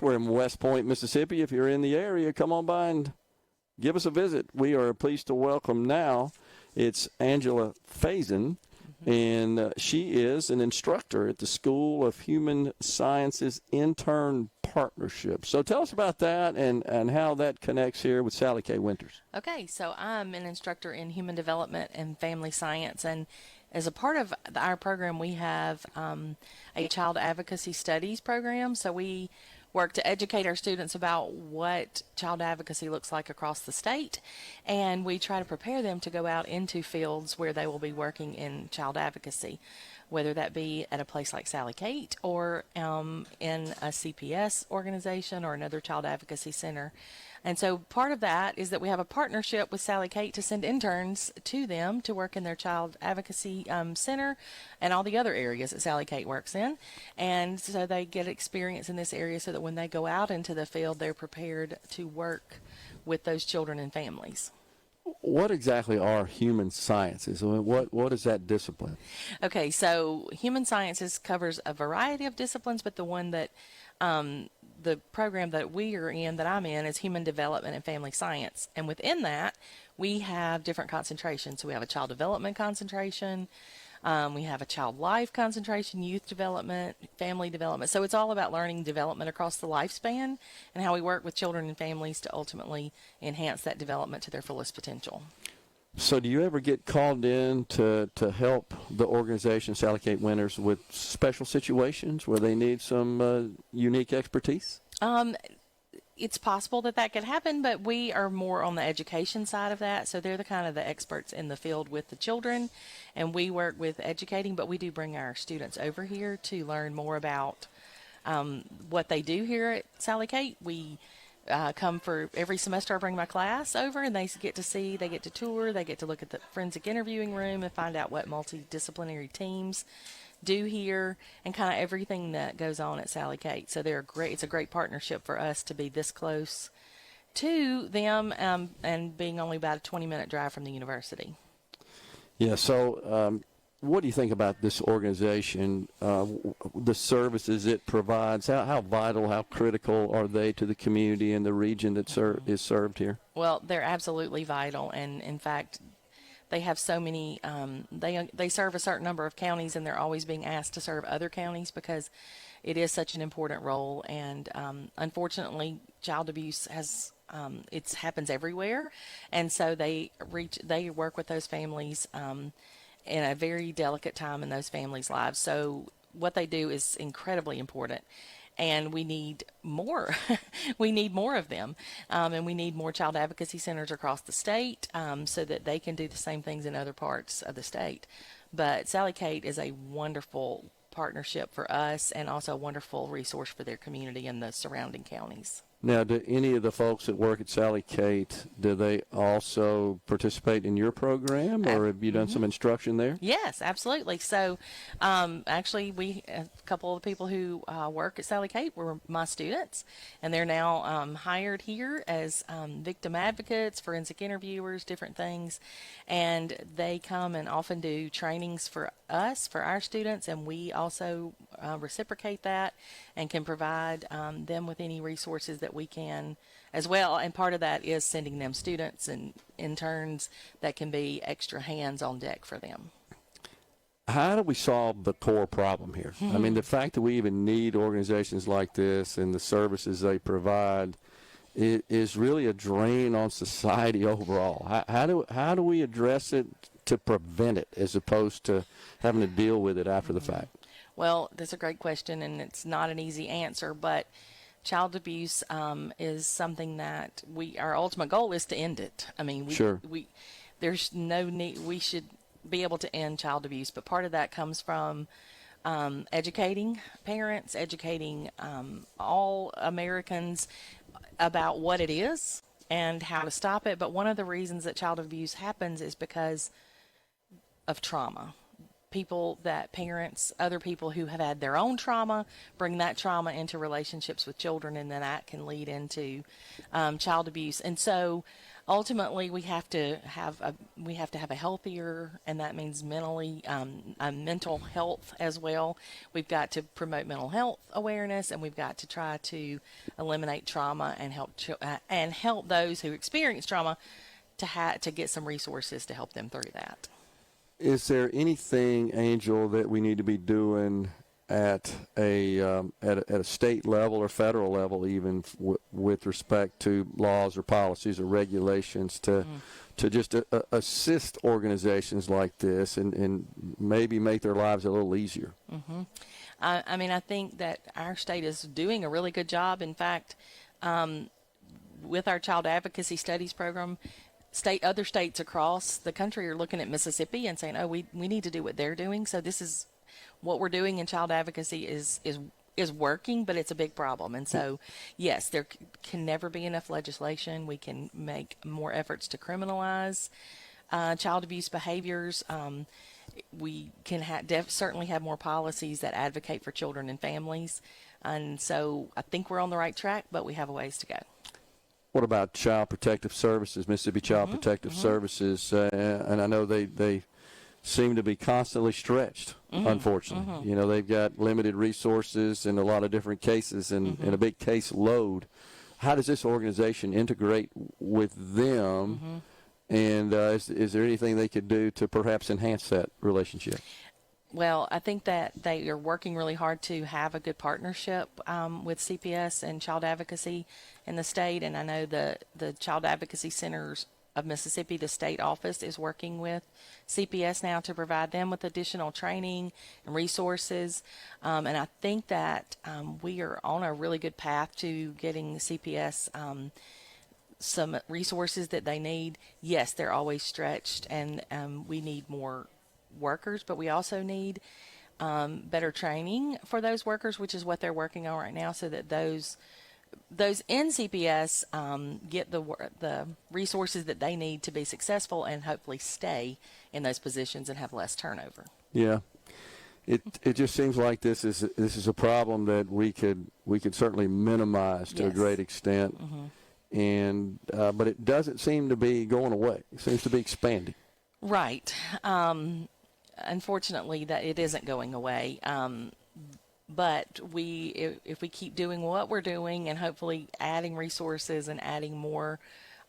We're in West Point, Mississippi. If you're in the area, come on by and give us a visit. We are pleased to welcome now. It's Angel Fason, and she is an instructor at the School of Human Sciences Intern Partnership. So tell us about that and how that connects here with Sally K. Winters. Okay, so I'm an instructor in human development and family science, and as a part of our program, we have a child advocacy studies program. So we work to educate our students about what child advocacy looks like across the state, and we try to prepare them to go out into fields where they will be working in child advocacy, whether that be at a place like Sally Kate or in a CPS organization or another child advocacy center. And so part of that is that we have a partnership with Sally Kate to send interns to them to work in their child advocacy center and all the other areas that Sally Kate works in. And so they get experience in this area so that when they go out into the field, they're prepared to work with those children and families. What exactly are human sciences? What is that discipline? Okay, so human sciences covers a variety of disciplines, but the one that the program that we are in, that I'm in, is human development and family science. And within that, we have different concentrations. So we have a child development concentration, we have a child life concentration, youth development, family development. So it's all about learning development across the lifespan and how we work with children and families to ultimately enhance that development to their fullest potential. So do you ever get called in to help the organization, Sally Kate Winters, with special situations where they need some unique expertise? It's possible that could happen, but we are more on the education side of that. So they're the kind of the experts in the field with the children, and we work with educating, but we do bring our students over here to learn more about what they do here at Sally Kate. We come for every semester. I bring my class over, and they get to see, they get to tour, they get to look at the forensic interviewing room and find out what multidisciplinary teams do here and kind of everything that goes on at Sally Kate. So they're great. It's a great partnership for us to be this close to them and being only about a 20-minute drive from the university. Yeah, so what do you think about this organization, the services it provides? How vital, how critical are they to the community and the region that is served here? Well, they're absolutely vital, and in fact, they have so many, they serve a certain number of counties, and they're always being asked to serve other counties because it is such an important role. And unfortunately, child abuse it happens everywhere, and so they work with those families in a very delicate time in those families' lives. So what they do is incredibly important, and we need more. We need more of them, and we need more child advocacy centers across the state so that they can do the same things in other parts of the state. But Sally Kate is a wonderful partnership for us and also a wonderful resource for their community and the surrounding counties. Now, do any of the folks that work at Sally Kate, do they also participate in your program, or have you done some instruction there? Yes, absolutely. So actually, a couple of the people who work at Sally Kate were my students, and they're now hired here as victim advocates, forensic interviewers, different things. And they come and often do trainings for us, for our students, and we also reciprocate that and can provide them with any resources that we can as well. And part of that is sending them students and interns that can be extra hands on deck for them. How do we solve the core problem here? I mean, the fact that we even need organizations like this and the services they provide is really a drain on society overall. How do we address it to prevent it as opposed to having to deal with it after the fact? Well, that's a great question, and it's not an easy answer, but child abuse is something that our ultimate goal is to end it. I mean, there's no need, we should be able to end child abuse, but part of that comes from educating parents, educating all Americans about what it is and how to stop it. But one of the reasons that child abuse happens is because of trauma. Parents, other people who have had their own trauma, bring that trauma into relationships with children, and then that can lead into child abuse. And so ultimately we have to have a healthier, and that means mental health as well. We've got to promote mental health awareness, and we've got to try to eliminate trauma and help those who experience trauma to get some resources to help them through that. Is there anything, Angel, that we need to be doing at a state level or federal level, even with respect to laws or policies or regulations, to just assist organizations like this and maybe make their lives a little easier? Mm-hmm. I mean, I think that our state is doing a really good job. In fact, with our child advocacy studies program, other states across the country are looking at Mississippi and saying, "Oh, we need to do what they're doing." So this is what we're doing in child advocacy is working, but it's a big problem. And so, yes, there can never be enough legislation. We can make more efforts to criminalize child abuse behaviors. We can certainly have more policies that advocate for children and families. And so I think we're on the right track, but we have a ways to go. What about Child Protective Services, Mississippi Child Protective Services? And I know they seem to be constantly stretched, unfortunately. You know, they've got limited resources in a lot of different cases and a big case load. How does this organization integrate with them? And is there anything they could do to perhaps enhance that relationship? Well, I think that they are working really hard to have a good partnership with CPS and child advocacy in the state. And I know the Child Advocacy Centers of Mississippi, the state office, is working with CPS now to provide them with additional training and resources. And I think that we are on a really good path to getting CPS some resources that they need. Yes, they're always stretched, and we need more workers, but we also need better training for those workers, which is what they're working on right now, so that those in CPS get the resources that they need to be successful and hopefully stay in those positions and have less turnover. Yeah. It just seems like this is a problem that we could certainly minimize to a great extent, and but it doesn't seem to be going away. It seems to be expanding. Right. Unfortunately, that it isn't going away. But if we keep doing what we're doing and hopefully adding resources and adding more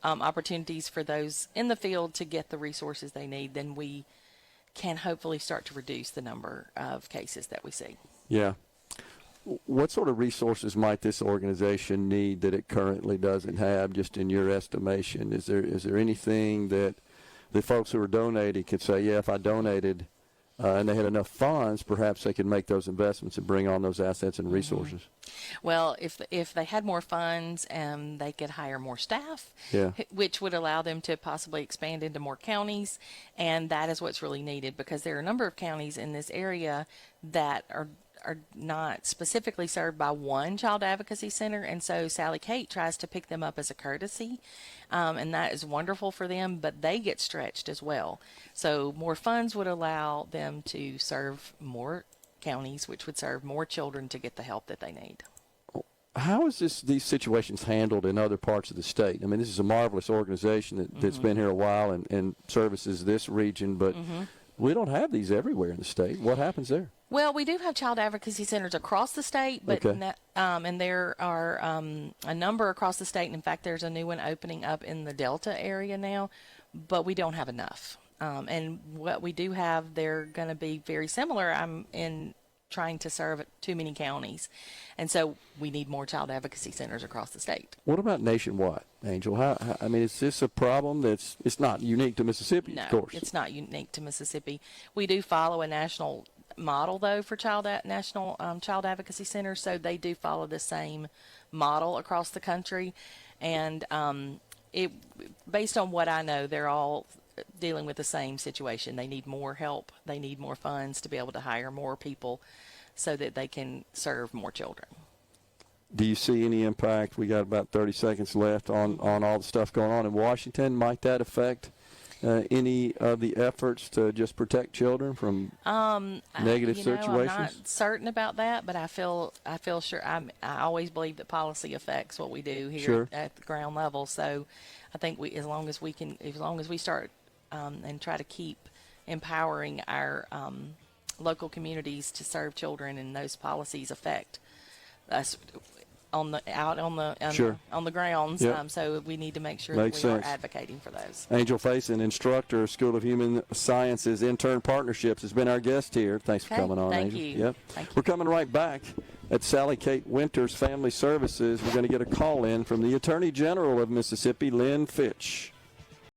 opportunities for those in the field to get the resources they need, then we can hopefully start to reduce the number of cases that we see. Yeah. What sort of resources might this organization need that it currently doesn't have, just in your estimation? Is there anything that the folks who are donating could say, yeah, if I donated and they had enough funds, perhaps they could make those investments and bring on those assets and resources? Well, if they had more funds, they could hire more staff, which would allow them to possibly expand into more counties, and that is what's really needed, because there are a number of counties in this area that are not specifically served by one child advocacy center, and so Sally Kate tries to pick them up as a courtesy, and that is wonderful for them, but they get stretched as well. So more funds would allow them to serve more counties, which would serve more children to get the help that they need. How is these situations handled in other parts of the state? I mean, this is a marvelous organization that's been here a while and services this region, but we don't have these everywhere in the state. What happens there? Well, we do have child advocacy centers across the state, but and there are a number across the state. And in fact, there's a new one opening up in the Delta area now, but we don't have enough. And what we do have, they're going to be very similar. I'm in trying to serve too many counties, and so we need more child advocacy centers across the state. What about nationwide, Angel? I mean, is this a problem it's not unique to Mississippi? No, of course, it's not unique to Mississippi. We do follow a national model, though, for national child advocacy centers, so they do follow the same model across the country, and based on what I know, they're all dealing with the same situation. They need more help. They need more funds to be able to hire more people so that they can serve more children. Do you see any impact? We got about 30 seconds left on all the stuff going on in Washington. Might that affect any of the efforts to just protect children from negative situations? I'm not certain about that, but I feel sure. I always believe that policy affects what we do here Sure. at the ground level. So I think as long as we start and try to keep empowering our local communities to serve children, and those policies affect us on the grounds. Yep. So we need to make sure Makes that we sense. are advocating for those. Angel Fason, instructor, School of Human Sciences, Intern Partnerships, has been our guest here. Thanks for Okay, coming on, thank Angel. you. Yep. Thank you. We're coming right back at Sally Kate Winters Family Services. We're going to get a call in from the Attorney General of Mississippi, Lynn Fitch.